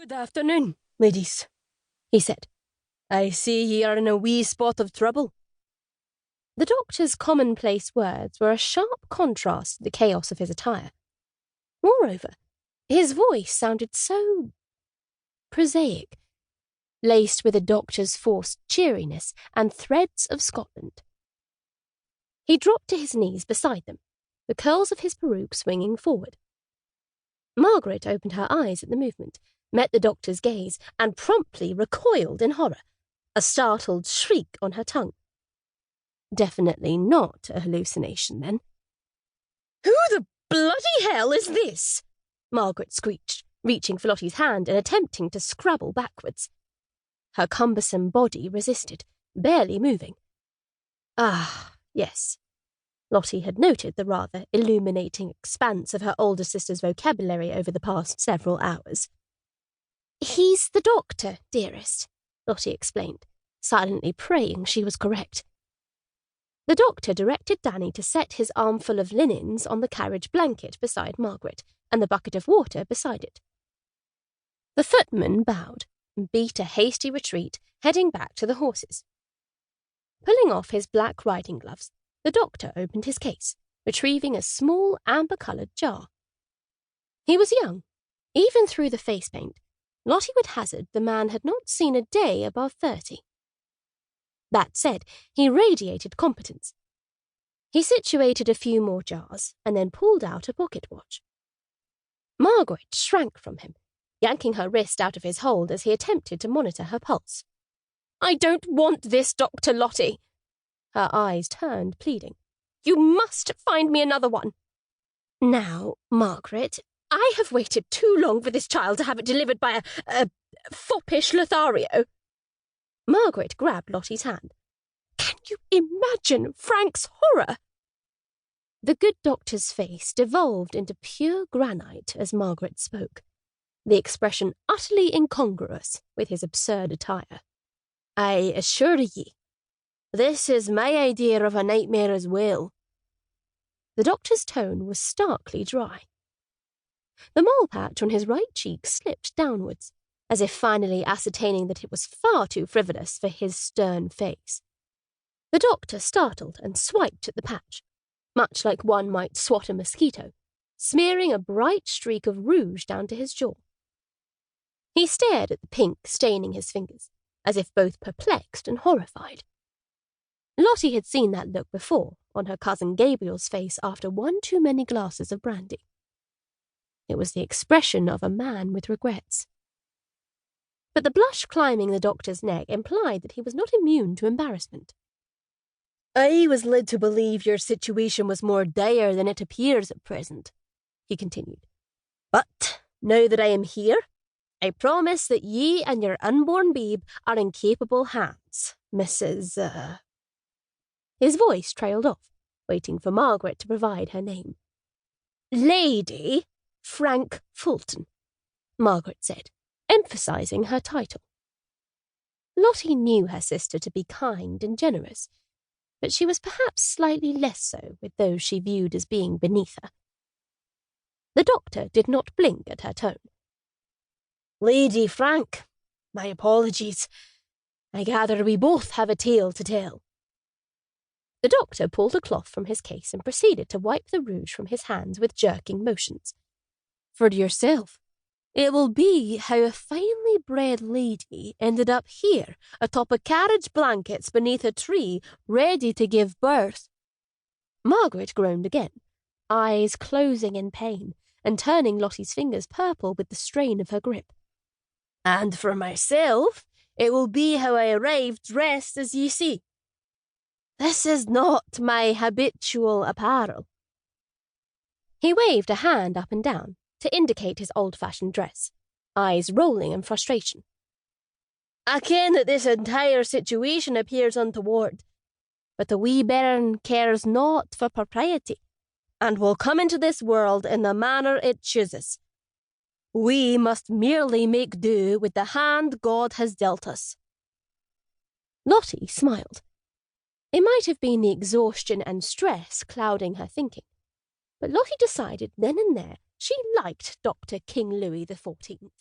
Good afternoon, ladies, he said. I see ye are in a wee spot of trouble. The doctor's commonplace words were a sharp contrast to the chaos of his attire. Moreover, his voice sounded so prosaic, laced with a doctor's forced cheeriness and threads of Scotland. He dropped to his knees beside them, the curls of his peruke swinging forward. Margaret opened her eyes at the movement, met the doctor's gaze, and promptly recoiled in horror, a startled shriek on her tongue. Definitely not a hallucination, then. "Who the bloody hell is this?" Margaret screeched, reaching for Lottie's hand and attempting to scrabble backwards. Her cumbersome body resisted, barely moving. Ah, yes. Lottie had noted the rather illuminating expanse of her older sister's vocabulary over the past several hours. "He's the doctor, dearest," Lottie explained, silently praying she was correct. The doctor directed Danny to set his armful of linens on the carriage blanket beside Margaret, and the bucket of water beside it. The footman bowed and beat a hasty retreat, heading back to the horses. Pulling off his black riding gloves, the doctor opened his case, retrieving a small amber-coloured jar. He was young. Even through the face paint, Lottie would hazard the man had not seen a day above 30. That said, he radiated competence. He situated a few more jars and then pulled out a pocket watch. Margaret shrank from him, yanking her wrist out of his hold as he attempted to monitor her pulse. "I don't want this, Dr. Lottie." Her eyes turned, pleading. "You must find me another one." "Now, Margaret, I have waited too long for this child to have it delivered by a foppish Lothario." Margaret grabbed Lottie's hand. "Can you imagine Frank's horror?" The good doctor's face devolved into pure granite as Margaret spoke, the expression utterly incongruous with his absurd attire. "I assure ye, this is my idea of a nightmare as well." The doctor's tone was starkly dry. The mole patch on his right cheek slipped downwards, as if finally ascertaining that it was far too frivolous for his stern face. The doctor startled and swiped at the patch, much like one might swat a mosquito, smearing a bright streak of rouge down to his jaw. He stared at the pink staining his fingers, as if both perplexed and horrified. Lottie had seen that look before on her cousin Gabriel's face after one too many glasses of brandy. It was the expression of a man with regrets. But the blush climbing the doctor's neck implied that he was not immune to embarrassment. "I was led to believe your situation was more dire than it appears at present," he continued. "But now that I am here, I promise that ye and your unborn babe are in capable hands, Mrs. His voice trailed off, waiting for Margaret to provide her name. "Lady Frank Fulton," Margaret said, emphasizing her title. Lottie knew her sister to be kind and generous, but she was perhaps slightly less so with those she viewed as being beneath her. The doctor did not blink at her tone. "Lady Frank, my apologies. I gather we both have a tale to tell." The doctor pulled a cloth from his case and proceeded to wipe the rouge from his hands with jerking motions. "For yourself, it will be how a finely bred lady ended up here atop of carriage blankets beneath a tree, ready to give birth." Margaret groaned again, eyes closing in pain and turning Lottie's fingers purple with the strain of her grip. "And for myself, it will be how I arrived dressed as ye see. This is not my habitual apparel." He waved a hand up and down to indicate his old-fashioned dress, eyes rolling in frustration. "I ken that this entire situation appears untoward, but the wee bairn cares naught for propriety, and will come into this world in the manner it chooses. We must merely make do with the hand God has dealt us." Lottie smiled. It might have been the exhaustion and stress clouding her thinking, but Lottie decided then and there she liked Dr. King Louis XIV.